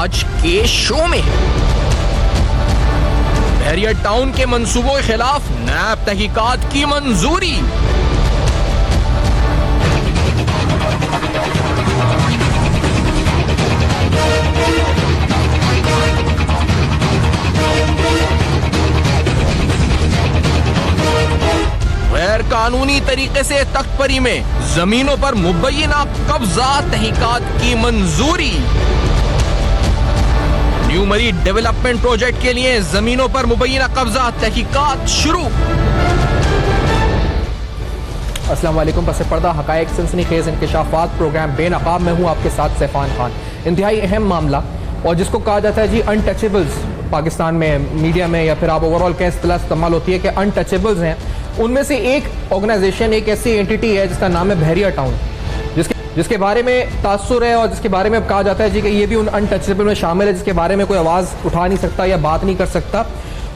आज के शो में। बहरिया टाउन के मंसूबों के खिलाफ नैब तहकीकात की मंजूरी। गैर कानूनी तरीके से तख्त परी में जमीनों पर मुबैना कब्जा तहकीकात की मंजूरी। न्यू मरी डेवलपमेंट प्रोजेक्ट के लिए जमीनों पर मुबैना कब्जा तहकीकात शुरू। अस्सलाम वालेकुम। पस पर्दा हकायक सनसनीखेज इंकशाफात प्रोग्राम बेनकाब में हूँ आपके साथ सैफान खान। इंतहाई अहम मामला और जिसको कहा जाता है जी अनटचेबल्स, पाकिस्तान में मीडिया में या फिर आप ओवरऑल क्या इस्तेलाह इस्तेमाल होती है कि अनटचेबल्स हैं, उनमें से एक ऑर्गेनाइजेशन, एक ऐसी एंटिटी है जिसका नाम है बहरिया टाउन, जिसके बारे में तासुर है और जिसके बारे में कहा जाता है जी कि ये भी उन अनटचेबल में शामिल है जिसके बारे में कोई आवाज़ उठा नहीं सकता या बात नहीं कर सकता।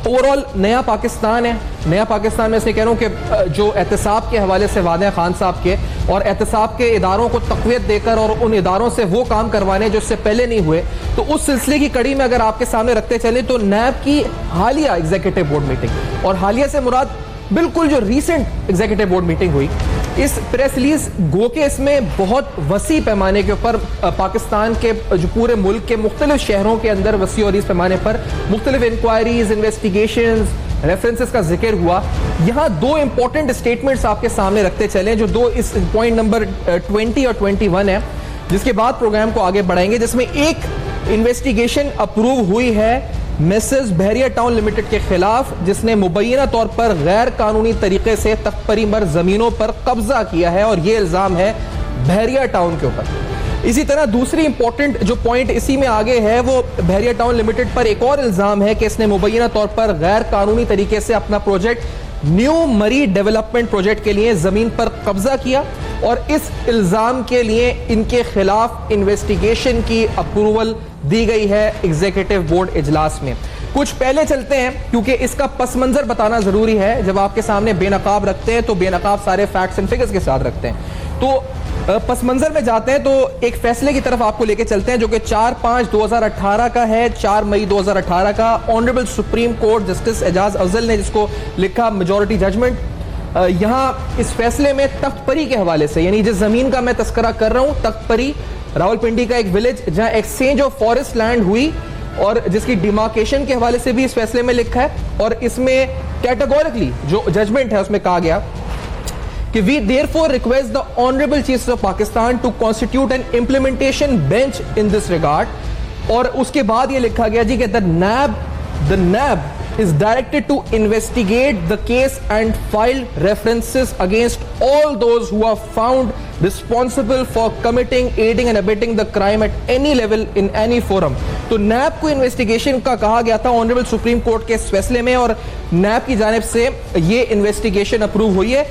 ओवरऑल नया पाकिस्तान है। नया पाकिस्तान में इसलिए कह रहा हूँ कि जो एहतसाब के हवाले से वादे खान साहब के और एहतसाब के इदारों को तक़वियत देकर और उन इदारों से वो काम करवाने जो इससे पहले नहीं हुए, तो उस सिलसिले की कड़ी में अगर आपके सामने रखते चले तो नैब की हालिया एग्जीक्यूटिव बोर्ड मीटिंग, और हालिया से मुराद बिल्कुल जो रीसेंट एग्जीक्यूटिव बोर्ड मीटिंग हुई, इस प्रेस रिलीज गो के इसमें बहुत वसी पैमाने के ऊपर पाकिस्तान के जो पूरे मुल्क के मुख्तलिफ शहरों के अंदर वसी और इस पैमाने पर मुख्तलिफ इंक्वायरीज, इन्वेस्टिगेशंस, रेफरेंसेस का जिक्र हुआ। यहाँ दो इंपॉर्टेंट स्टेटमेंट्स आपके सामने रखते चले, जो दो इस पॉइंट नंबर 20 और 21 है, जिसके बाद प्रोग्राम को आगे बढ़ाएंगे। जिसमें एक इन्वेस्टिगेशन अप्रूव हुई है मिसेस बहरिया टाउन लिमिटेड के खिलाफ, जिसने मुबैना तौर पर गैर कानूनी तरीके से तख्त परी मर जमीनों पर कब्जा किया है, और यह इल्जाम है बहरिया टाउन के ऊपर। इसी तरह दूसरी इंपॉर्टेंट जो पॉइंट इसी में आगे है, वो बहरिया टाउन लिमिटेड पर एक और इल्जाम है कि इसने मुबैना तौर पर गैर कानूनी तरीके से अपना प्रोजेक्ट न्यू मरी डेवलपमेंट प्रोजेक्ट के लिए जमीन पर कब्जा किया, और इस इल्जाम के लिए इनके खिलाफ इन्वेस्टिगेशन की अप्रूवल दी गई है एग्जीक्यूटिव बोर्ड इजलास में। कुछ पहले चलते हैं क्योंकि इसका पस मंजर बताना जरूरी है। जब आपके सामने बेनकाब रखते हैं तो बेनकाब सारे फैक्ट्स एंड फिगर्स के साथ रखते हैं। तो पस मंजर में जाते हैं तो एक फैसले की तरफ आपको लेके चलते हैं जो कि 4/5/2018 का है, 4 मई 2018 का। Honourable Supreme Court Justice Ejaz Afzal ने जिसको लिखा मेजॉरिटी जजमेंट, यहाँ इस फैसले में तख्त परी के हवाले से, यानी जिस जमीन का मैं तस्करा कर रहा हूँ, तख्त परी रावलपिंडी का एक विलेज जहां एक्सचेंज ऑफ फॉरेस्ट लैंड हुई और जिसकी डिमार्केशन के हवाले से भी इस फैसले में लिखा है। और इसमें कैटेगोरिकली जो जजमेंट है उसमें कहा गया कि we therefore request the honourable chief of Pakistan to constitute an implementation bench in this regard. और उसके बाद ये लिखा गया जी कि the NAB is directed to investigate the case and file references against all those who are found responsible for committing, aiding and abetting the crime at any level in any forum। तो नैब को investigation का कहा गया था honourable Supreme Court के इस फैसले में, और नैब की जानिब से ये इन्वेस्टिगेशन अप्रूव हुई है।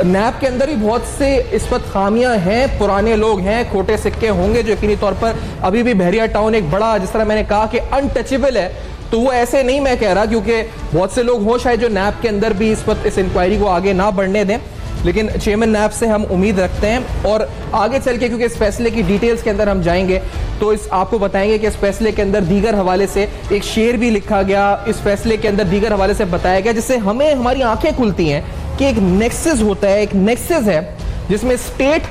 नैब के अंदर भी बहुत से इस वक्त खामियां हैं, पुराने लोग हैं, खोटे सिक्के होंगे जो यकीनी तौर पर अभी भी बहरिया टाउन एक बड़ा, जिस तरह मैंने कहा कि अनटचेबल है, तो वो ऐसे नहीं मैं कह रहा, क्योंकि बहुत से लोग हों शायद जो नैब के अंदर भी इस वक्त इस इंक्वायरी को आगे ना बढ़ने दें, लेकिन चेयरमैन नैब से हम उम्मीद रखते हैं। और आगे चल के क्योंकि इस फैसले की डिटेल्स के अंदर हम जाएंगे तो इस आपको बताएंगे कि इस फैसले के अंदर दीगर हवाले से एक शेर भी लिखा गया, इस फैसले के अंदर दीगर हवाले से बताया गया, जिससे हमें हमारी आंखें खुलती हैं कि एक नेक्सस होता है, एक नेक्सस है जिसमें स्टेट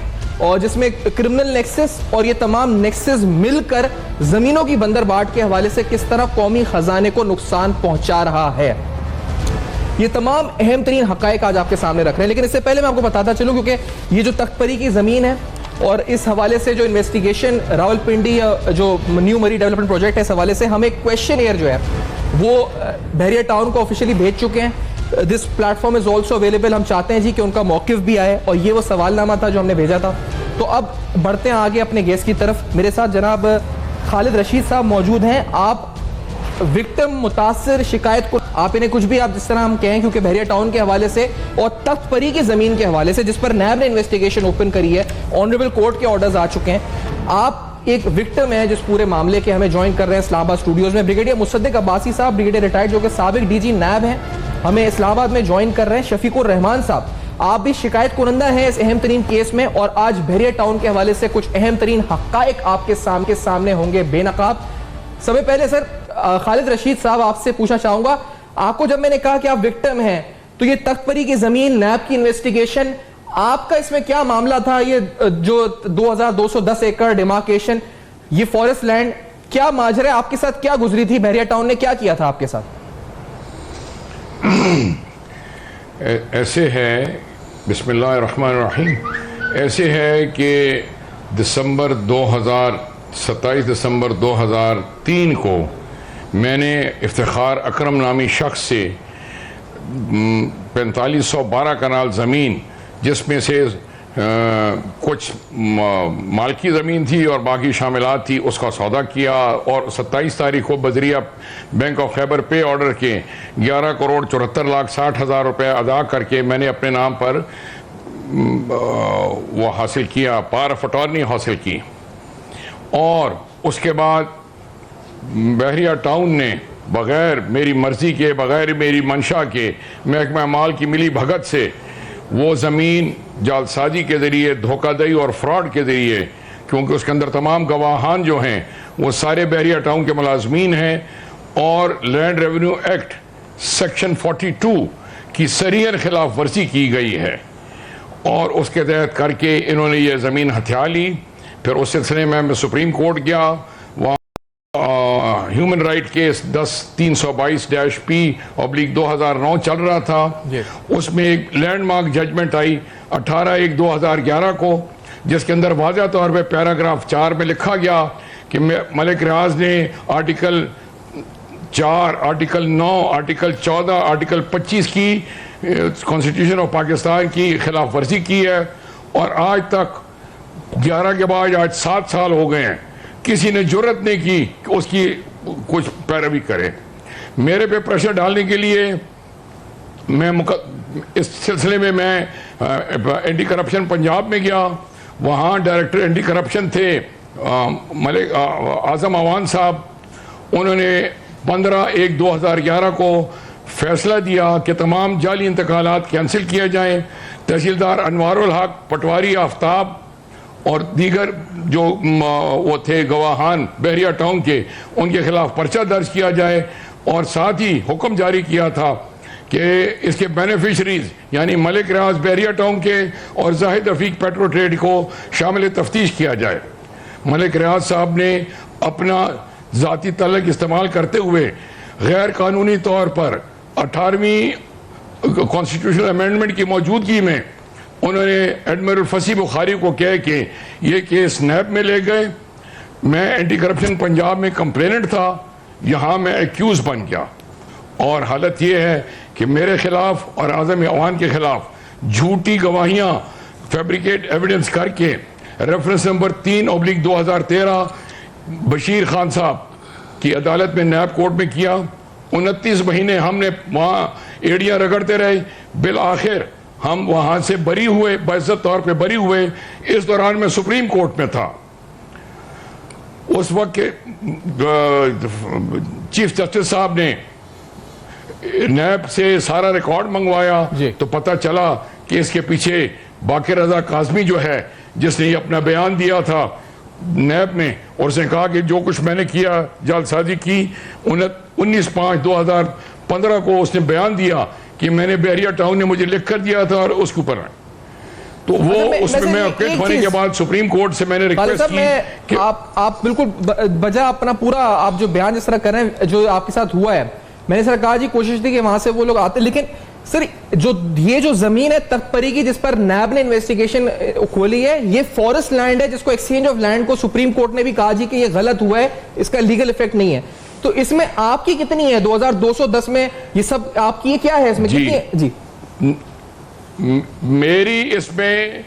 और जिसमें क्रिमिनल नेक्सस और ये तमाम नेक्सस मिलकर जमीनों की बंदरबाट के हवाले से किस तरह कौमी खजाने को नुकसान पहुंचा रहा है। ये तमाम अहम तरीन हकायक आज आपके सामने रख रहे हैं। लेकिन इससे पहले मैं आपको बताता चलूं, क्योंकि ये जो तख्त परी की जमीन है और इस हवाले से जो इन्वेस्टिगेशन रावलपिंडी जो न्यू मरी डेवलपमेंट प्रोजेक्ट है, इस हवाले से हम एक क्वेश्चन एयर जो है वो बहरिया टाउन को ऑफिशियली भेज चुके हैं। This platform is also available. हम चाहते हैं जी कि उनका मौकिफ भी आए, और ये वो सवालनामा था जो हमने भेजा था। तो अब बढ़ते हैं आगे अपने गेस्ट की तरफ। मेरे साथ जनाब खालिद रशीद साहब मौजूद हैं। आप विक्टिम, मुतासिर, शिकायत को आप इन्हें कुछ भी आप जिस तरह हम कहें, क्योंकि बहरिया टाउन के हवाले से और तख्त परी की जमीन के हवाले से जिस पर नैब ने इन्वेस्टिगेशन ओपन करी है, ऑनरेबल कोर्ट के ऑर्डर्स आ चुके हैं। आप एक विक्टिम है जिस पूरे मामले के। हमें ज्वाइन कर रहे हैं इस्लामाबाद स्टूडियोज में ब्रिगेडियर मुसद्दिक अब्बासी साहब, ब्रिगेडियर रिटायर्ड जो कि साबिक डीजी नैब हैं, हमें इस्लामाबाद में ज्वाइन कर रहे हैं। शफीकुर रहमान साहब, आप भी शिकायत कुनंदा हैं इस अहम तरीन केस में, और आज बहरिया टाउन के हवाले से कुछ अहम तरीन हकायक आपके सामने होंगे बेनकाब। सबसे पहले सर खालिद रशीद साहब आपसे पूछना चाहूंगा, आपको जब मैंने कहा कि आप विक्टिम हैं, तो ये तख्तपरी की जमीन नैब की इन्वेस्टिगेशन, आपका इसमें क्या मामला था? ये जो 2210 एकड़ डिमार्केशन, ये फॉरेस्ट लैंड, क्या माजरा आपके साथ क्या गुजरी थी? बहरिया टाउन ने क्या किया था आपके साथ? ऐसे है, बिस्मिल्लाहिर्रहमानिर्रहीम, ऐसे है कि 27 दिसंबर 2003 को मैंने इफ्तिखार अकरम नामी शख्स से 4512 कनाल ज़मीन, जिसमें से कुछ मालकी ज़मीन थी और बाकी शामिलात थी, उसका सौदा किया और 27 तारीख को बजरिया बैंक ऑफ खैबर पे ऑर्डर के 11,74,60,000 रुपये अदा करके मैंने अपने नाम पर वो हासिल किया, पावर ऑफ अटॉर्नी हासिल की। और उसके बाद बहरिया टाउन ने बग़ैर मेरी मर्ज़ी के, बग़ैर मेरी मंशा के, महकमा माल की मिली भगत से वो ज़मीन जालसाजी के ज़रिए, धोखाधड़ी और फ्रॉड के ज़रिए, क्योंकि उसके अंदर तमाम गवाहान जो हैं वो सारे बहरिया टाउन के मुलाजमीन हैं, और लैंड रेवेन्यू एक्ट सेक्शन 42 की सरीहन खिलाफ वर्जी की गई है, और उसके तहत करके इन्होंने ये ज़मीन हथिया ली। फिर उस सिलसिले में मैं सुप्रीम कोर्ट गया, वहाँ ह्यूमन राइट केस 10-322-P/2009 चल रहा था। उसमें एक लैंडमार्क जजमेंट आई 18/1/2011 को, जिसके अंदर वाज़ह तौर पे पैराग्राफ 4 में लिखा गया कि मलिक रियाज ने आर्टिकल 4, आर्टिकल 9, आर्टिकल 14, आर्टिकल 25 की कॉन्स्टिट्यूशन ऑफ पाकिस्तान की खिलाफ वर्जी की है, और आज तक 11 के बाद आज 7 साल हो गए हैं, किसी ने जुर्रत नहीं की कि उसकी कुछ पैरवी करे। मेरे पे प्रेशर डालने के लिए मैं इस सिलसिले में मैं एंटी करप्शन पंजाब में गया। वहाँ डायरेक्टर एंटी करप्शन थे मलिक आजम अवान साहब। उन्होंने 15/1/2011 को फैसला दिया कि तमाम जाली इंतकालात कैंसिल किए जाएं। तहसीलदार अनवारुल हक, पटवारी आफ्ताब और दीगर जो वो थे गवाहान बहरिया टाउन के, उनके खिलाफ पर्चा दर्ज किया जाए, और साथ ही हुक्म जारी किया था कि इसके बेनिफिशरीज यानी मलिक रियाज बहरिया टाउन के और जाहिद रफीक पेट्रो ट्रेड को शामिल तफ्तीश किया जाए। मलिक रियाज साहब ने अपना ज़ाती तलक इस्तेमाल करते हुए गैर कानूनी तौर पर 18वीं कॉन्स्टिट्यूशनल अमेंडमेंट की मौजूदगी में उन्होंने एडमिरल फसी बुखारी को कह के ये केस नैब में ले गए। मैं एंटी करप्शन पंजाब में कंप्लेनेंट था, यहाँ मैं एक्यूज बन गया, और हालत ये है कि मेरे खिलाफ और आज़म अवान के खिलाफ झूठी गवाहियाँ फैब्रिकेट एविडेंस करके रेफरेंस नंबर 3/2013 बशीर खान साहब की अदालत में नैब कोर्ट में किया। 29 महीने हमने वहाँ एड़ियाँ रगड़ते रहे, बिल आखिर हम वहाँ से बरी हुए, बाइज्जत तौर पे बरी हुए। इस दौरान मैं सुप्रीम कोर्ट में था। उस वक्त के चीफ जस्टिस साहब ने नैब से सारा रिकॉर्ड मंगवाया, तो पता चला कि इसके पीछे बाकी रजा काजमी जो है, जिसने ये अपना बयान दिया था नैब में, और उसने कहा कि जो कुछ मैंने किया जालसाजी की, 19/5/2015 को उसने बयान दिया कि मैंने बहरिया टाउन ने मुझे लिख कर दिया था, और उसके ऊपर तो वो उसमें मैं अपडेट होने के बाद सुप्रीम कोर्ट से मैंने रिक्वेस्ट की कि आप बिल्कुल बजा अपना पूरा आप जो बयान जिस तरह कर रहे हैं, जो आपके साथ हुआ है, मैंने सर कहा जी कोशिश थी कि वहां से वो लोग आते, लेकिन सर ये जो जमीन है तख्तपरी की जिस पर नैब ने इन्वेस्टिगेशन खोली है, ये फॉरेस्ट लैंड है, जिसको एक्सचेंज ऑफ लैंड को सुप्रीम कोर्ट ने भी कहा जी कि ये गलत हुआ है, इसका लीगल इफेक्ट नहीं है। तो इसमें आपकी कितनी है? 2210 में ये सब आपकी क्या है इसमें? कितनी है जी? मेरी इसमें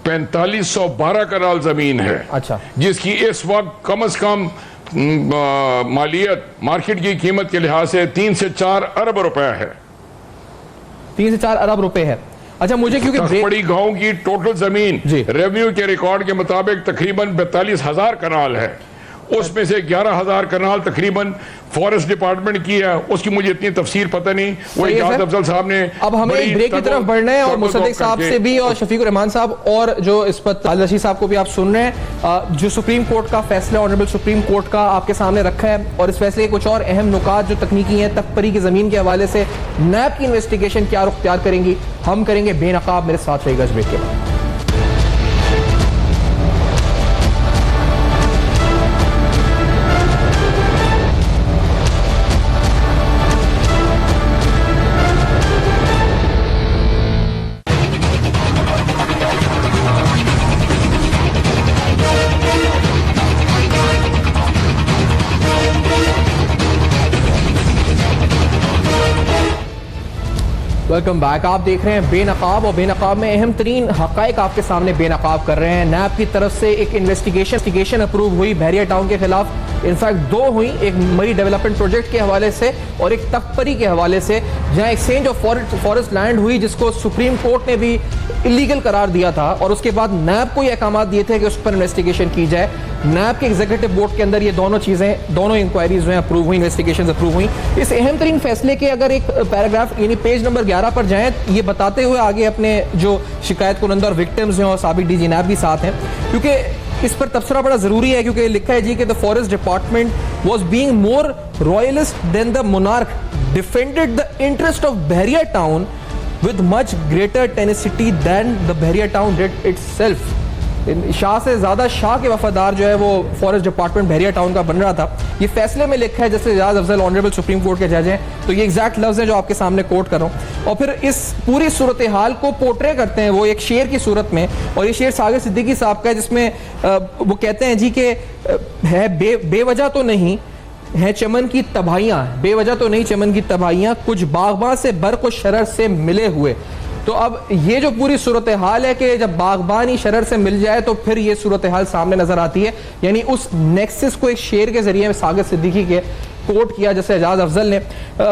4512 कनाल जमीन है। अच्छा। जिसकी इस वक्त कम से कम मालियत मार्केट की कीमत के लिहाज से 3 से 4 अरब रुपए है। 3 से 4 अरब रुपए है। अच्छा, मुझे क्योंकि बड़ी गांव की टोटल जमीन रेवेन्यू के रिकॉर्ड के मुताबिक तकरीबन 42,000 कनाल है। उसमें से 11,000 कनाल तकरीबन फॉरेस्ट डिपार्टमेंट की है, उसकी मुझे इतनी तफसीर पता नहीं, वो इजाज़ अफजल साहब ने। अब हमें एक ब्रेक की तरफ बढ़ना है और मुसद्दिक साहब से भी और शफीकुर रहमान साहब और जो इस पर खालिद रशीद साहब को भी आप सुन रहे हैं। जो सुप्रीम कोर्ट का फैसला ऑनरेबल सुप्रीम कोर्ट का आपके सामने रखा है और इस फैसले के कुछ और अहम नुकात जो तकनीकी हैं, तकपरी की जमीन के हवाले से नैब की इन्वेस्टिगेशन क्या रुख इख्तियार करेंगी, हम करेंगे बेनकाब। मेरे साथ रहेगा इस ब्रेक के बाद। Welcome back. आप देख रहे हैं बेनकाब और बेनकाब में अहम तरीन हकायक आपके सामने बेनकाब कर रहे हैं। नैब की तरफ से एक इन्वेस्टिगेशन अप्रूव हुई बहरिया टाउन के खिलाफ। इनफैक्ट दो हुई, एक मरी डेवलपमेंट प्रोजेक्ट के हवाले से और एक तकपरी के हवाले से, जहां एक्सचेंज ऑफ फॉरेस्ट लैंड हुई जिसको सुप्रीम कोर्ट ने भी इलीगल करार दिया था और उसके बाद नैब को ये अहकाम दिए थे कि उस पर इन्वेस्टिगेशन की जाए। नैब के एग्जीक्यूटिव बोर्ड के अंदर ये दोनों चीजें, दोनों इंक्वायरीज जो हैं अप्रूव हुई, इन्वेस्टिगेशन अप्रूव हुई। इस अहम तरीन फैसले के अगर एक पैराग्राफ यानी पेज नंबर 11 पर जाएं, ये बताते हुए आगे अपने जो शिकायत कुनंदा और विक्टिम्स हैं और साबिक डीजी नैब भी साथ हैं, क्योंकि इस पर तबसरा बड़ा जरूरी है, क्योंकि लिखा है जी कि the forest department was being more royalist than the monarch, defended the interest of Bahria Town with much greater tenacity than the Bahria Town did itself। शाह से ज्यादा शाह के वफादार जो है वो फॉरेस्ट डिपार्टमेंट बहरिया टाउन का बन रहा था। ये फैसले में लिखा है, जैसे Ejaz Afzal honourable Supreme Court के जज हैं, तो ये एग्जैक्ट लफ्ज है जो आपके सामने कोट कर रहा हूँ। और फिर इस पूरी सूरत हाल को पोर्ट्रे करते हैं वो एक शेर की सूरत में, और ये शेर सागिर सिद्दीकी साहब का है, जिसमें वो कहते हैं जी कि है बेवजह तो नहीं है चमन की तबाहियां, बेवजह तो नहीं चमन की तबाहियां, कुछ बागबान से बर्क और शरर से मिले हुए। तो अब ये जो पूरी सूरत हाल है कि जब बागबान ही शरर से मिल जाए तो फिर ये सूरत हाल सामने नजर आती है। यानी उस नेक्सस को एक शेर के जरिए सागिर सिद्दीकी के कोट किया जैसे एजाज अफजल ने।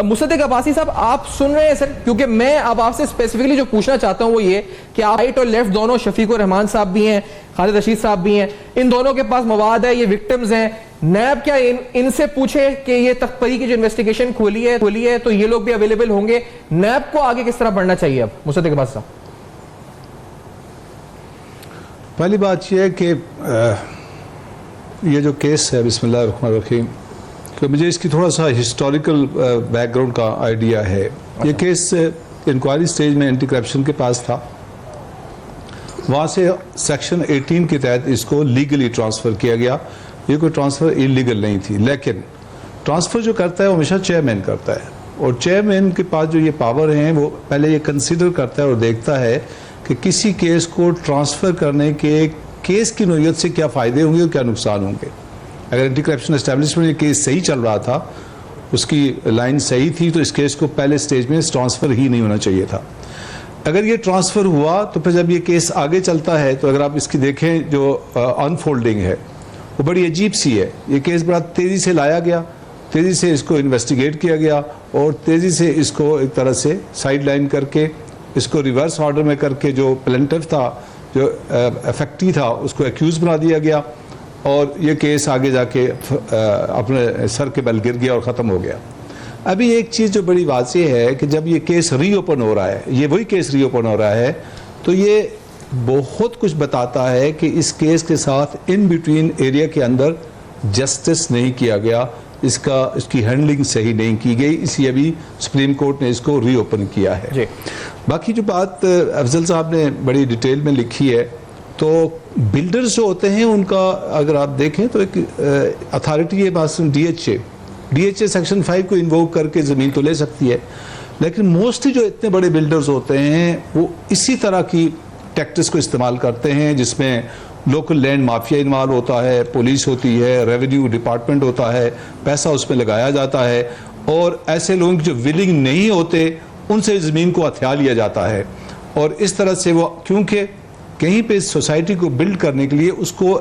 मुसद्दिक अब्बासी साहब आप सुन रहे हैं सर, क्योंकि मैं अब आपसे स्पेसिफिकली जो पूछना चाहता हूं वो ये कि आप राइट और लेफ्ट दोनों, शफीकुर रहमान साहब भी हैं, खालिद रशीद साहब भी हैं, इन दोनों के पास मवाद है, ये विक्टिम्स हैं। नैब क्या इनसे पूछे कि ये तकपरी की जो इन्वेस्टिगेशन खोली है तो ये लोग भी अवेलेबल होंगे? नैब को आगे किस तरह बढ़ना चाहिए अब? मुसद्दिक अब्बासी साहब, पहली बात यह है कि ये जो केस है, बिस्मिल्लाह रहमान रहीम, कि मुझे इसकी थोड़ा सा हिस्टोरिकल बैकग्राउंड का आइडिया है। ये केस इंक्वायरी स्टेज में एंटी करप्शन के पास था, वहाँ से सेक्शन 18 के तहत इसको लीगली ट्रांसफ़र किया गया। ये कोई ट्रांसफ़र इलीगल नहीं थी, लेकिन ट्रांसफ़र जो करता है वो हमेशा चेयरमैन करता है, और चेयरमैन के पास जो ये पावर हैं वो पहले ये कंसीडर करता है और देखता है कि किसी केस को ट्रांसफ़र करने के केस की नोयत से क्या फ़ायदे होंगे और क्या नुकसान होंगे। अगर एंटी करप्शन एस्टैब्लिशमेंट ये केस सही चल रहा था, उसकी लाइन सही थी, तो इस केस को पहले स्टेज में ट्रांसफ़र ही नहीं होना चाहिए था। अगर ये ट्रांसफ़र हुआ तो फिर जब ये केस आगे चलता है तो अगर आप इसकी देखें जो अनफोल्डिंग है वो बड़ी अजीब सी है। ये केस बड़ा तेज़ी से लाया गया, तेज़ी से इसको इन्वेस्टिगेट किया गया और तेज़ी से इसको एक तरह से साइड लाइन करके इसको रिवर्स ऑर्डर में करके जो प्लेंटिफ था, जो अफेक्टी था, उसको एक्यूज़ बना दिया गया और ये केस आगे जाके अपने सर के बल गिर गया और ख़त्म हो गया। अभी एक चीज़ जो बड़ी वाज़ेह है कि जब ये केस रीओपन हो रहा है, ये वही केस रीओपन हो रहा है, तो ये बहुत कुछ बताता है कि इस केस के साथ इन बिटवीन एरिया के अंदर जस्टिस नहीं किया गया, इसकी हैंडलिंग सही नहीं की गई, इसलिए अभी सुप्रीम कोर्ट ने इसको रीओपन किया है जी। बाकी जो बात अफजल साहब ने बड़ी डिटेल में लिखी है, तो बिल्डर्स जो होते हैं उनका अगर आप देखें तो एक अथॉरिटी है पास, DHA सेक्शन 5 को इन्वोक करके ज़मीन तो ले सकती है, लेकिन मोस्टली जो इतने बड़े बिल्डर्स होते हैं वो इसी तरह की टैक्टिक्स को इस्तेमाल करते हैं जिसमें लोकल लैंड माफिया इन्वॉल्व होता है, पुलिस होती है, रेवेन्यू डिपार्टमेंट होता है, पैसा उसमें लगाया जाता है और ऐसे लोग जो विलिंग नहीं होते उनसे ज़मीन को हथिया लिया जाता है। और इस तरह से वो, क्योंकि कहीं पे सोसाइटी को बिल्ड करने के लिए उसको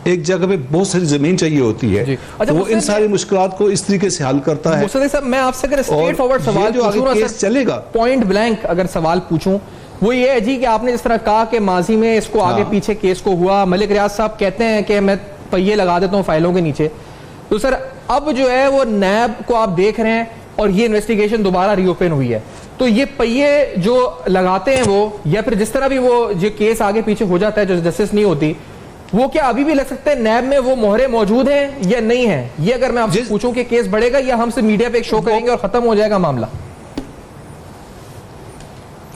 एक जगह पे बहुत सारी जमीन चाहिए होती है, अच्छा, वो इन सारी मुश्किलात को इस तरीके से हल करता है। साहब, मैं आपसे अगर स्ट्रेट फॉरवर्ड सवाल जो आगे केस चलेगा, पॉइंट ब्लैंक अगर सवाल पूछूं, वो ये है जी कि आपने जिस तरह कहा कि माजी में इसको आगे पीछे केस को हुआ, मलिक रियाज साहब कहते हैं कि मैं पहिए लगा देता हूँ फाइलों के नीचे, तो सर अब जो है वो नैब को आप देख रहे हैं और ये इन्वेस्टिगेशन दोबारा रीओपन हुई है, तो ये पहिए जो लगाते हैं वो, या फिर जिस तरह भी वो जो केस आगे पीछे हो जाता है, जो जस्टिस नहीं होती, वो क्या अभी भी लग सकते हैं नैब में वो मोहरे मौजूद हैं या नहीं है? ये अगर मैं आपसे पूछूं कि केस बढ़ेगा या हम सिर्फ मीडिया पे एक शो करेंगे और खत्म हो जाएगा मामला?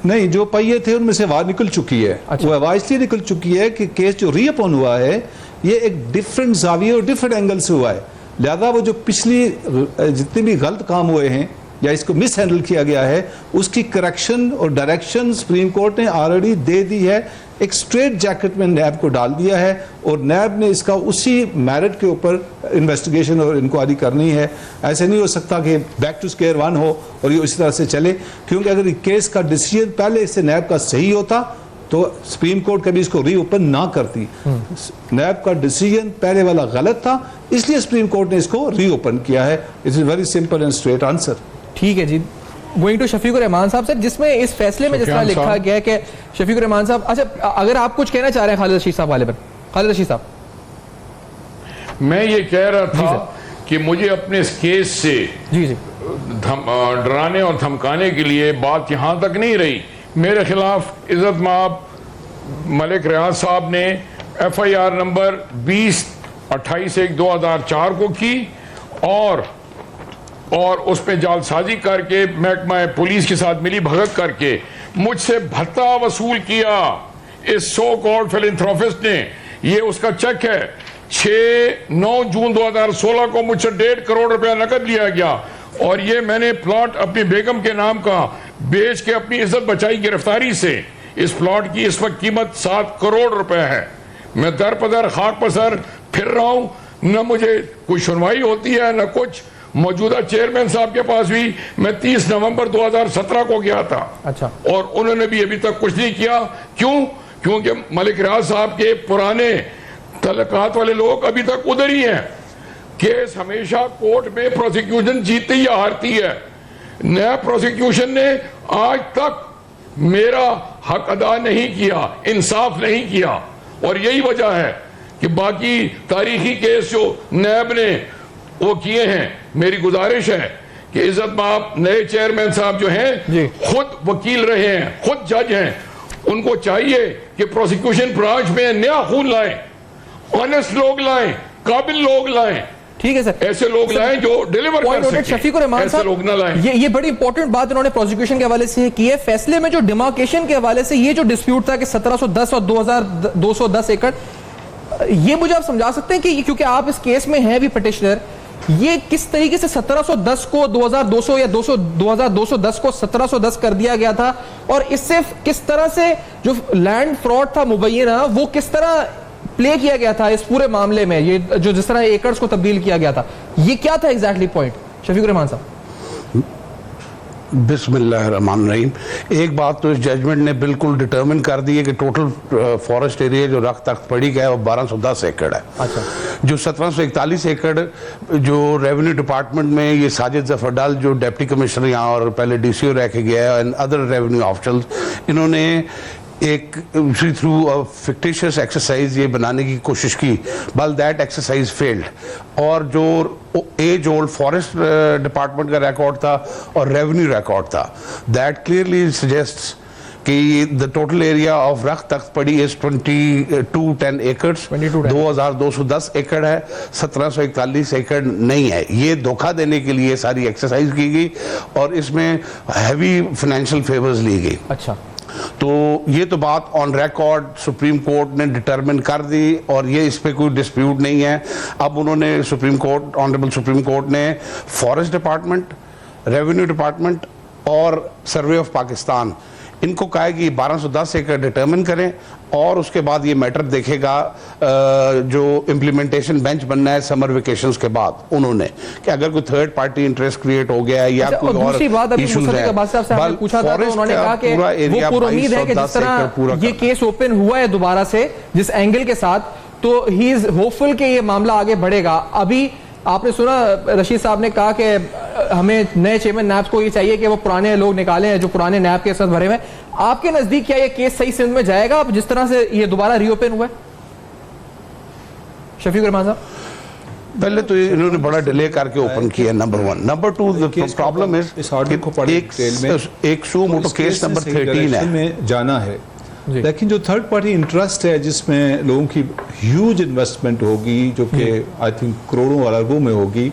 नहीं, जो पहिए थे उनमें से आवाज निकल चुकी है। अच्छा। वो आवाज इसलिए निकल चुकी है कि केस जो रीअपोन हुआ है ये एक डिफरेंट जाविये और डिफरेंट एंगल से हुआ है, लिहाजा वो जो पिछली जितने भी गलत काम हुए हैं या इसको मिस हैंडल किया गया है उसकी करेक्शन और डायरेक्शन सुप्रीम कोर्ट ने ऑलरेडी दे दी है। एक स्ट्रेट जैकेट में नैब को डाल दिया है और नैब ने इसका उसी मेरिट के ऊपर इन्वेस्टिगेशन और इंक्वायरी करनी है। ऐसे नहीं हो सकता कि बैक टू स्क्वायर वन हो और ये उसी तरह से चले, क्योंकि अगर केस का डिसीजन पहले से नैब का सही होता तो सुप्रीम कोर्ट कभी इसको रीओपन ना करती। नैब का डिसीजन पहले वाला गलत था, इसलिए सुप्रीम कोर्ट ने इसको रीओपन किया है। It is very simple and straight answer. ठीक है जी, गोइंग टू शफीकुर रहमान साहब, सर जिसमें इस फैसले में जिस तरह लिखा गया है कि शफीकुर रहमान साहब, अच्छा अगर आप कुछ कहना चाह रहे हैं खालिद रशीद साहब वाले पर। खालिद रशीद साहब, मैं ये कह रहा था कि मुझे अपने इस केस से जी जी डराने और धमकाने के लिए बात यहां तक नहीं रही। मेरे खिलाफ इज्जत माब मलिक रियाज साहब ने FIR नंबर 20-28/1/2004 को की और उस पर जालसाजी करके महकमा पुलिस के साथ मिली भगत करके मुझसे भत्ता वसूल किया। इस सो कॉल्ड फिलैंथ्रोपिस्ट ने, ये उसका चेक है, 9 जून 2016 को मुझसे 1.5 करोड़ रुपया नकद लिया गया और ये मैंने प्लॉट अपनी बेगम के नाम का बेच के अपनी इज्जत बचाई गिरफ्तारी से। इस प्लॉट की इस वक्त कीमत 7 करोड़ रुपए है। मैं दर पदर खाक पसर फिर रहा हूं, न मुझे कोई सुनवाई होती है न कुछ। मौजूदा चेयरमैन साहब के पास भी मैं 30 नवंबर 2017 को गया था। अच्छा। और उन्होंने भी अभी तक कुछ नहीं किया। क्यों? क्योंकि मलिक रियाज साहब के पुराने तलकात वाले लोग अभी तक उधर ही हैं। केस हमेशा कोर्ट में प्रोसिक्यूशन जीतती या हारती है। नया प्रोसिक्यूशन ने आज तक मेरा हक अदा नहीं किया, इंसाफ नहीं किया, और यही वजह है कि बाकी तारीखी केस जो नैब ने वो किए हैं। मेरी गुजारिश है कि इज्जत माब नए चेयरमैन साहब जो हैं खुद वकील रहे हैं, खुद जज हैं, उनको चाहिए कि प्रोसिक्यूशन ब्रांच में नया खून लाएं, ऑनेस्ट लोग लाएं, काबिल लोग लाएं। ठीक है सर, ऐसे लोग लाएं जो डिलीवर कर सकें। शफीकुर रहमान ऐसे लोग ना लाएं। ये बड़ी इंपॉर्टेंट बात इन्होंने प्रोसिक्यूशन के हवाले से की है। फैसले में जो डिमार्केशन के हवाले से ये जो डिस्प्यूट था कि 1710 और 2210 एकड़, ये मुझे आप समझा सकते हैं कि क्योंकि आप इस केस में हैं भी पिटिशनर, ये किस तरीके से 1710 को 2200 या 2210 को 1710 कर दिया गया था, और इससे किस तरह से जो लैंड फ्रॉड था मुबैना वो किस तरह प्ले किया गया था इस पूरे मामले में, ये जो जिस तरह एकर्स को तब्दील किया गया था, ये क्या था एग्जैक्टली पॉइंट? शफीकुर रहमान साहब। बिस्मिल्लाहिर्रहमानिर्रहीम। एक बात तो इस जजमेंट ने बिल्कुल डिटर्मिन कर दी है कि टोटल फॉरेस्ट एरिया जो रख तख्त पड़ी गया है वो 1210 एकड़ है। अच्छा। जो 1741 एकड़ जो रेवेन्यू डिपार्टमेंट में ये साजिद जफर डाल जो डिप्टी कमिश्नर यहाँ और पहले DCO रह के गया है एंड अदर रेवेन्यू ऑफिसर्स, इन्होंने एक थ्रू फिक्टिशियस एक्सरसाइज ये बनाने की कोशिश की, बट दैट एक्सरसाइज फेल्ड। और जो एज ओल्ड फॉरेस्ट डिपार्टमेंट का रिकॉर्ड था और रेवेन्यू रिकॉर्ड था, दैट क्लियरली सजेस्ट्स कि द टोटल एरिया ऑफ रख तख्त पड़ी इज 2210 एकड़, 2210 एकड़ है, 1741 एकड़ नहीं है। ये धोखा देने के लिए सारी एक्सरसाइज की गई और इसमें हैवी फाइनेंशियल फेवर्स ली गई। अच्छा। तो ये तो बात ऑन रिकॉर्ड सुप्रीम कोर्ट ने डिटरमिन कर दी और ये इस पे कोई डिस्प्यूट नहीं है। अब उन्होंने supreme court, honourable Supreme court ने फॉरेस्ट डिपार्टमेंट, रेवेन्यू डिपार्टमेंट और सर्वे ऑफ पाकिस्तान इनको कहा है कि 1210 एकड़ डिटर्मिन करें और उसके बाद ये मैटर देखेगा जो इम्प्लीमेंटेशन बेंच बनना है समर वेकेशंस के बाद। उन्होंने कि अगर कोई थर्ड पार्टी इंटरेस्ट क्रिएट हो गया है या कोई और इश्यूज है, पूछा था तो उन्होंने कहा कि वो पूरी उम्मीद है कि जिस तरह ये केस ओपन हुआ है दोबारा से जिस एंगल के साथ, तो ही इज होपफुल कि ये मामला आगे बढ़ेगा। अभी आपने सुना रशीद साहब ने कहा कि हमें नए चेयरमैन नैब को ये चाहिए कि वो पुराने लोग निकाले हैं जो पुराने नैब के साथ भरे हुए। आपके नजदीक क्या ये केस सही सिंध में जाएगा अब जिस तरह से ये दोबारा रीओपन हुआ है? शफीक रहमान साहब, पहले तो इन्होंने बड़ा डिले करके ओपन किया, नंबर 1। नंबर 2, प्रॉब्लम इस ऑर्डर को पढ़े डिटेल में, एक सो मोटो केस नंबर 13 है में जाना है, लेकिन जो थर्ड पार्टी इंटरेस्ट है जिसमें लोगों की ह्यूज इन्वेस्टमेंट होगी, जो कि आई थिंक करोड़ों और अरबों में होगी,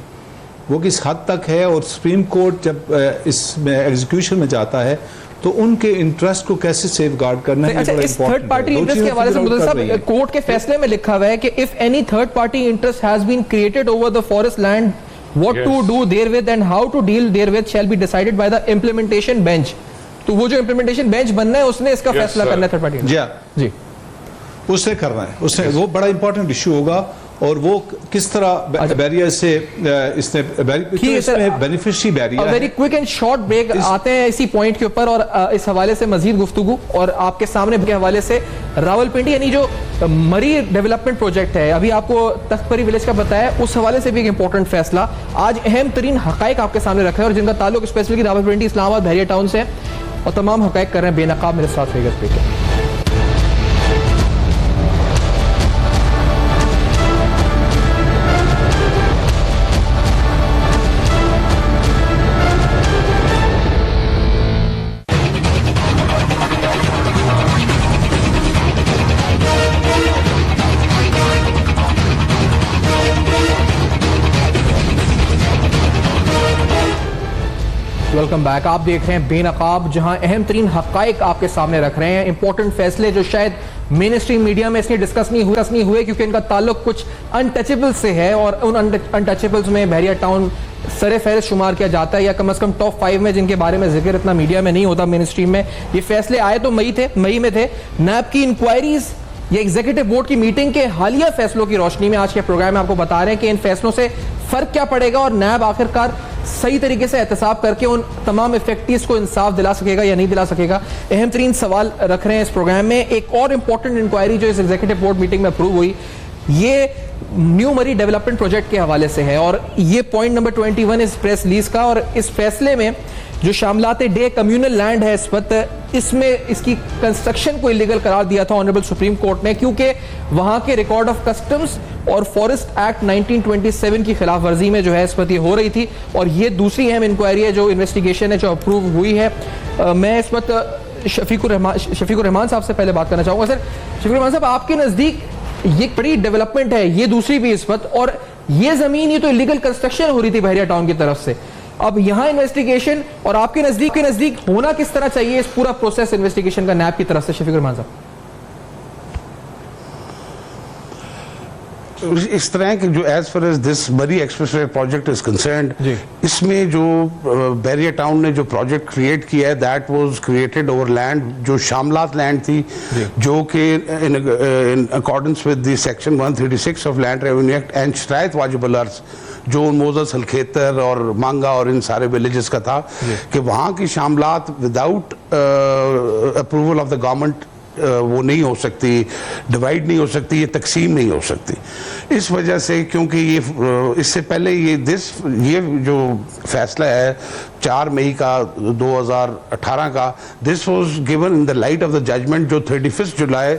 वो किस हद तक है, और सुप्रीम कोर्ट जब इसमें एग्जीक्यूशन में जाता है तो उनके इंटरेस्ट को कैसे सेफगार्ड करना है। अच्छा, इस थर्ड पार्टी इंटरेस्ट के हवाले से मुदल साहब, कोर्ट के फैसले में लिखा हुआ है कि if any third party interest has been created over the forest land, what to do therewith and how to deal therewith shall be decided by the implementation bench. तो वो जो इंप्लीमेंटन बेंच बनना है उसने इसका फैसला करना है थर्ड पार्टी। जी, उससे करना है, उससे वो बड़ा इंपॉर्टेंट इशू होगा, और वो किस तरह बैरियर से इसने beneficiary barrier. Very quick and short break, आते हैं इसी पॉइंट के ऊपर और इस हवाले से मजीद गुफ्तगू, और आपके सामने के हवाले से रावलपिंडी यानी जो मरी डेवलपमेंट प्रोजेक्ट है, अभी आपको तख्तपरी विलेज का बताया, उस हवाले से भी एक इंपॉर्टेंट फैसला आज अहम तरीन हकायक आपके सामने रखा है, और जिनका ताल्लुक स्पेसिफिकली रावलपिंडी, इस्लामाबाद, बहरिया टाउन से, और तमाम हकायक कर रहे हैं बेनकाब मेरे साथ फेगस पे। वेलकम बैक, आप देख रहे हैं बेनकाब, जहां अहम तरीन हकायक आपके सामने रख रहे हैं, इंपॉर्टेंट फैसले जो शायद मेन स्ट्रीम मीडिया में इसलिए डिस्कस नहीं हुए क्योंकि इनका ताल्लुक कुछ अनटचेबल्स से है, और उन अनटचेबल्स में बहरिया टाउन सरे फहरिस्त शुमार किया जाता है, या कम से कम टॉप 5 में, जिनके बारे में जिक्र इतना मीडिया में नहीं होता मेन स्ट्रीम में। ये फैसले आए तो मई में थे। नैब की इंक्वायरीज या एग्जीक्यूटिव बोर्ड की मीटिंग के हालिया फैसलों की रोशनी में आज के प्रोग्राम में आपको बता रहे हैं कि इन फैसलों से फर्क क्या पड़ेगा, और नैब आखिरकार सही तरीके से एहतसाब करके उन तमाम इफेक्टिव्स को इंसाफ दिला सकेगा या नहीं दिला सकेगा। अहम तरीन सवाल रख रहे हैं इस प्रोग्राम में। एक और इंपॉर्टेंट इंक्वायरी जो इस एग्जीक्यूटिव बोर्ड मीटिंग में अप्रूव हुई, ये न्यू मरी डेवलपमेंट प्रोजेक्ट के हवाले से है, और ये पॉइंट नंबर 21 इस प्रेस रिलीज का, और इस फैसले में जो शामलाते डे कम्युनल लैंड है इस वक्त, इसमें इसकी कंस्ट्रक्शन को इलीगल करार दिया था ऑनरेबल सुप्रीम कोर्ट ने, क्योंकि वहां के रिकॉर्ड ऑफ कस्टम्स और फॉरेस्ट एक्ट 1927 की खिलाफ वर्जी में जो है इस वक्त ये हो रही थी। और ये दूसरी अहम इंक्वायरी है जो इन्वेस्टिगेशन है जो अप्रूव हुई है। मैं इस वक्त शफीकुर रहमान साहब से पहले बात करना चाहूंगा। सर, शफीकुर रहमान साहब, आपके नजदीक ये बड़ी डेवलपमेंट है, ये दूसरी भी इस वक्त, और ये जमीन, ये तो इलीगल कंस्ट्रक्शन हो रही थी बहरिया टाउन की तरफ से, अब यहां इन्वेस्टिगेशन, और आपके नजदीक होना किस तरह चाहिए इस पूरा प्रोसेस इन्वेस्टिगेशन का नैब की तरफ से? शफीकुर रहमान साहब, इस तरह के जो एज फार एज दिस मरी एक्सप्रेसवे प्रोजेक्ट इज कंसर्न्ड, इसमें जो बहरिया टाउन ने जो प्रोजेक्ट क्रिएट किया है, that was created over land जो शामलात लैंड थी, जो कि in accordance with the section 136 of land revenue act and शराइत वाजिबुल अर्ज, जो मोजस हलखेतर और मांगा और इन सारे विलेजेस का था, कि वहाँ की शामलात without approval of the government वो नहीं हो सकती, डिवाइड नहीं हो सकती, ये तकसीम नहीं हो सकती। इस वजह से, क्योंकि ये इससे पहले ये जो फैसला है 4 मई का 2018 का, this was given in the light of the judgement जो 31 जुलाई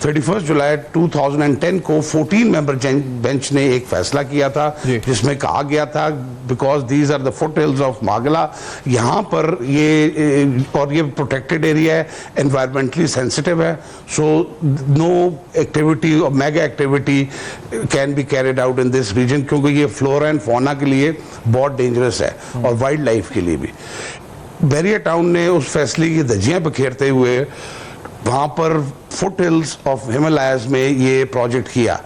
2010 को 14 मेंबर बेंच ने एक फैसला किया था, जिसमें कहा गया था because these are the foot hills of Magla, यहाँ पर ये और ये प्रोटेक्टेड एरिया है, एनवायरमेंटली सेंसिटिव है, सो नो एक्टिविटी और mega activity can be carried out in this region, क्योंकि ये फ्लोरा एंड फौना के लिए बहुत डेंजरस है और वाइल्ड लाइफ के लिए भी। बहरिया टाउन ने उस फैसले की धज्जियां बिखेरते हुए वहाँ पर फुट हिल्स ऑफ हिमालयाज में ये प्रोजेक्ट किया,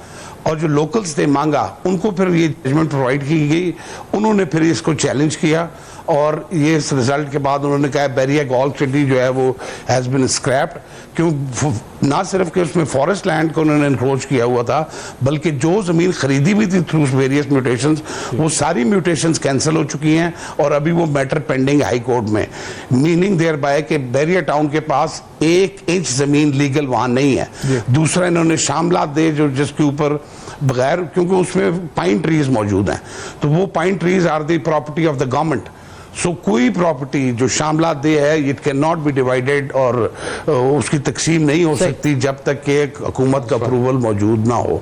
और जो लोकल्स थे मांगा, उनको फिर ये जजमेंट प्रोवाइड की गई, उन्होंने फिर इसको चैलेंज किया, और ये इस रिजल्ट के बाद उन्होंने कहा बहरिया गॉल सिटी जो है वो हैज़ बिन स्क्रैप्ड, क्यों ना सिर्फ कि उसमें फॉरेस्ट लैंड को उन्होंने इनक्रोच किया हुआ था, बल्कि जो ज़मीन खरीदी भी थी थ्रू वेरियस म्यूटेशंस, वो सारी म्यूटेशंस कैंसिल हो चुकी हैं, और अभी वो मैटर पेंडिंग हाई कोर्ट में, मीनिंग देयर बाय कि बहरिया टाउन के पास 1 इंच ज़मीन लीगल वहाँ नहीं है। दूसरा, इन्होंने शामलात दे जो जिसके ऊपर बगैर, क्योंकि उसमें पाइन ट्रीज मौजूद हैं, तो वो pine trees are the property of the government, so कोई प्रॉपर्टी जो शामलात दे है it can not be divided, और उसकी तकसीम नहीं हो सकती जब तक कि हुकूमत का अप्रूवल मौजूद ना हो।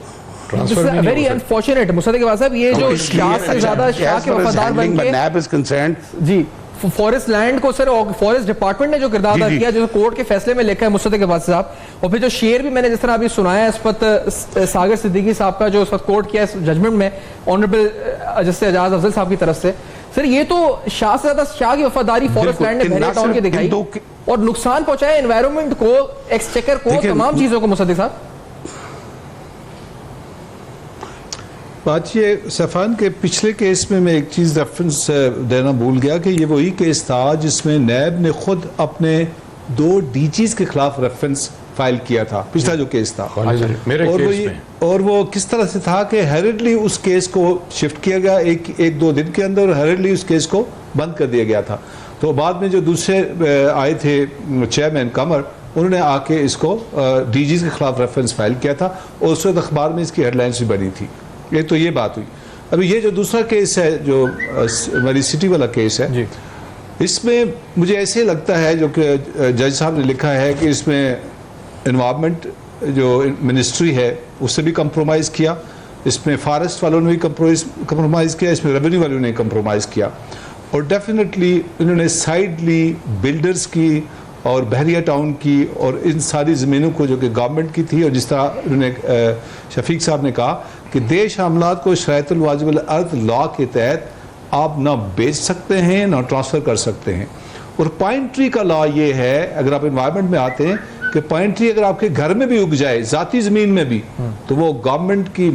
ट्रांसफर नहीं वेरी हो सकता। अनफॉर्चुनेट मुसद्दिक अब्बास साहब, ये जो शाह से ज्यादा शाह के वफादार बन के नैब इज कंसर्न्ड जी फॉरेस्ट लैंड को सर फॉरेस्ट डिपार्टमेंट ने जो किरदार अदा किया, जो कोर्ट के फैसले में लिखा है मुसद्दिक अब्बास साहब, और फिर जो शेर भी मैंने जिस तरह अभी सुनाया इस वक्त सागर सिद्दीकी साहब का जो इस वक्त कोर्ट किया जजमेंट में ऑनरेबल जस्टिस एजाज अफजल साहब की तरफ से, सर ये तो शाह से ज्यादा शाह की वफादारी फॉरेस्ट लैंड ने बहरिया टाउन की दिखाई और नुकसान पहुंचाया एनवायरमेंट को, एक्सचेकर को, तमाम चीजों को। मुसद्दिक साहब बात ये सफ़ान के पिछले केस में मैं एक चीज़ रेफरेंस देना भूल गया कि ये वही केस था जिसमें नैब ने खुद अपने 2 डीजीज के खिलाफ रेफरेंस फाइल किया था, पिछला जो केस था। मेरे और केस में और वो किस तरह से था कि हैरिडली उस केस को शिफ्ट किया गया एक 2 दिन के अंदर, हैरिडली उस केस को बंद कर दिया गया था। तो बाद में जो दूसरे आए थे चेयरमैन कमर, उन्होंने आके इसको डीजीज के खिलाफ रेफरेंस फाइल किया था और उस वक्त अखबार में इसकी हेडलाइंस भी बनी थी। ये तो ये बात हुई। अभी ये जो दूसरा केस है जो हमारी सिटी वाला केस है जी, इसमें मुझे ऐसे लगता है जो कि जज साहब ने लिखा है कि इसमें एनवायरनमेंट जो मिनिस्ट्री है उससे भी कंप्रोमाइज़ किया, इसमें फॉरेस्ट वालों ने भी कंप्रोमाइज़ किया, इसमें रेवेन्यू वालों ने कंप्रोमाइज़ किया और डेफिनेटली इन्होंने साइड ली बिल्डर्स की और बहरिया टाउन की और इन सारी ज़मीनों को जो कि गवर्नमेंट की थी। और जिस तरह उन्होंने शफीक साहब ने कहा कि देश मामलात को शरायतुल वाजिबुल अर्द लॉ के तहत आप ना बेच सकते हैं ना ट्रांसफ़र कर सकते हैं। और पाइन ट्री का लॉ ये है, अगर आप इन्वायरमेंट में आते हैं, कि पाइन ट्री अगर आपके घर में भी उग जाए, ज़ाती ज़मीन में भी, तो वो गवर्नमेंट की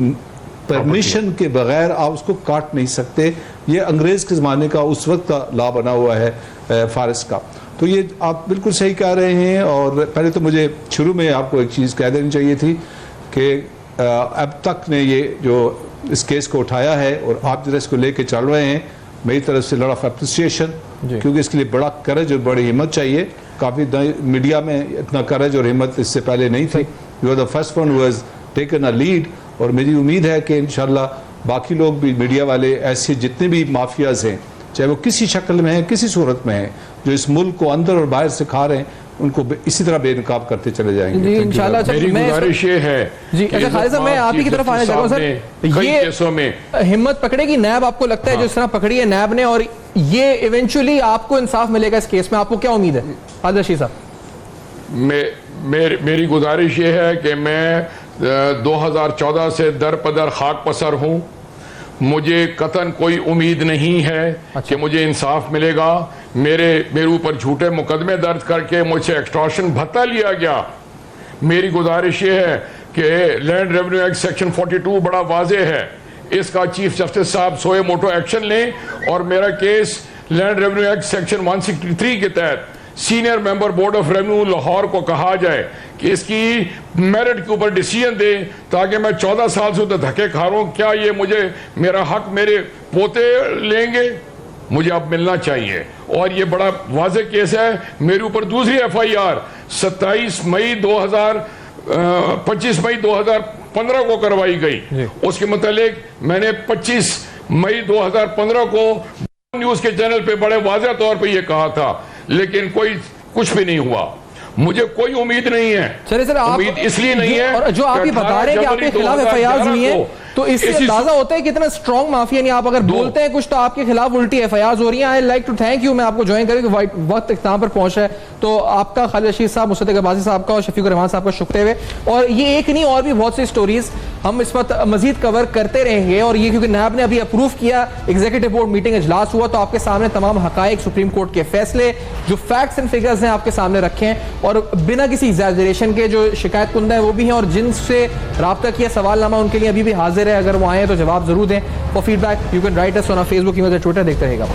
परमिशन के बगैर आप उसको काट नहीं सकते। ये अंग्रेज़ के ज़माने का उस वक्त का लॉ बना हुआ है फॉरेस्ट का। तो ये आप बिल्कुल सही कह रहे हैं। और पहले तो मुझे शुरू में आपको एक चीज़ कह देनी चाहिए थी कि अब तक ने ये जो इस केस को उठाया है और आप जरा इसको लेके चल रहे हैं, मेरी तरफ से लॉट ऑफ अप्रिसिएशन, क्योंकि इसके लिए बड़ा करज और बड़ी हिम्मत चाहिए। काफ़ी मीडिया में इतना करज और हिम्मत इससे पहले नहीं थी। You are the first one who has taken a lead. और मेरी उम्मीद है कि इंशाल्लाह बाकी लोग भी, मीडिया वाले, ऐसे जितने भी माफियाज हैं, चाहे वो किसी शक्ल में हैं, किसी सूरत में हैं, जो इस मुल्क को अंदर और बाहर से खा रहे हैं, उनको इसी तरह बेनकाब करते चले जाएंगे। जी इंशाल्लाह। मेरी गुजारिश ये है जी, अच्छा खालिद साहब, मैं आप ही की तरफ आने चाहूँगा सर, ये केसों में हिम्मत पकड़ेगी नैब, आपको लगता है जिस तरह पकड़ी है नैब ने, और ये इवेंचुअली आपको इंसाफ मिलेगा इस केस में, आपको क्या उम्मीद है खालिद रशीद साहब? मेरी गुजारिश ये है कि मैं 2014 से दर पदर खाक पसर हूँ। मुझे कतन कोई उम्मीद नहीं है कि मुझे इंसाफ मिलेगा। मेरे ऊपर झूठे मुकदमे दर्ज करके मुझसे एक्सटॉर्शन भत्ता लिया गया। मेरी गुजारिश ये है कि लैंड रेवेन्यू एक्ट सेक्शन 42 बड़ा वाजे है, इसका चीफ जस्टिस साहब सोए मोटो एक्शन लें और मेरा case land revenue act section 163 के तहत senior member board of revenue Lahore को कहा जाए कि इसकी मेरिट के ऊपर डिसीजन दे, ताकि मैं 14 साल से उधर धक्के खा रहा हूँ। क्या ये मुझे मेरा हक मेरे पोते लेंगे? मुझे अब मिलना चाहिए। और ये बड़ा वाज़ेह केस है। मेरे ऊपर दूसरी FIR 25 मई 2015 को करवाई गई। उसके मुतालिक मैंने 25 मई 2015 को न्यूज़ के चैनल पे बड़े वाज़ेह तौर पे ये कहा था, लेकिन कुछ भी नहीं हुआ। मुझे कोई उम्मीद नहीं है। चलिए सर, उम्मीद इसलिए नहीं है, और जो आप ये बता रहे हैं कि आपके खिलाफ FIR हुई है, तो इससे अंदाजा होता है कितना स्ट्रॉन्ग माफिया। नहीं, आप अगर बोलते हैं कुछ तो आपके खिलाफ उल्टी FIR हो रही हैं। I like to thank you, मैं आपको ज्वाइन करें वक्त इख्तिताम पर पहुंचा है, तो आपका खालिद रशीद साहब, मुसद्दिक अब्बासी साहब का और शफीकुर रहमान साहब का शुक्रिया हुए। और ये एक नहीं, और भी बहुत सी स्टोरीज हम इस वक्त मजीद कवर करते रहेंगे। और ये क्योंकि नैब ने अभी अप्रूव किया, एग्जीक्यूटिव बोर्ड मीटिंग इजलास हुआ, तो आपके सामने तमाम हकायक, सुप्रीम कोर्ट के फैसले, जो फैक्ट्स एंड फिगर्स हैं आपके सामने रखे हैं, और बिना किसी एग्जैजरेशन के जो शिकायत कुंदा है वो भी हैं, और जिनसे रब्ता किया सवालनामा उनके लिए अभी भी हाजिर है। अगर वो आए तो जवाब जरूर दें। For feedback you can write us on our Facebook, email, Twitter. देखते रहेगा।